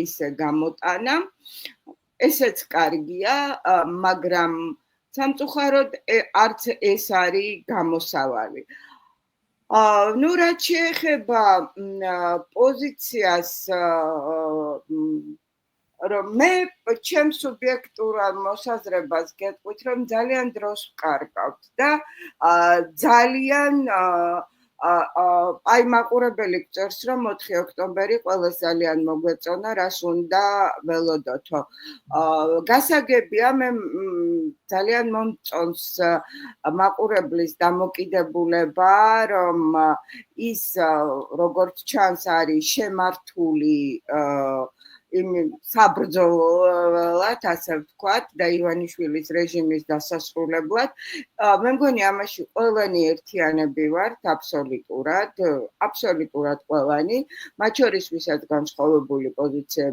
ისე გამოტანა. ესეც კარგია, მაგრამ სამწუხაროდ არც ეს არის გამოსავალი. ნუ რაც შეეხება პოზიციას რომ მე ჩემ სუბიექტურალ მოსაზრებას გეტყვით, რომ ძალიან დროს ვკარგავთ და ძალიან აი მაყურებელი გწერს, რომ 4 ოქტომბერი ყველას ძალიან მოგვეწონა, რას უნდა ველოდოთო. გასაგებია, მე ძალიან მომწონს მაყურებლის დამოკიდებულება, რომ ის როგორც ჩანს არის შემართული საბრძოლოდ, ასე ვთქვათ, და ივანიშვილის რეჟიმის დასასრულებლად. მე მგონი ამაში ყველანი ერთიანები ვართ აბსოლუტურად ყველანი, მათ შორის ვისაც განსხვავებული პოზიციები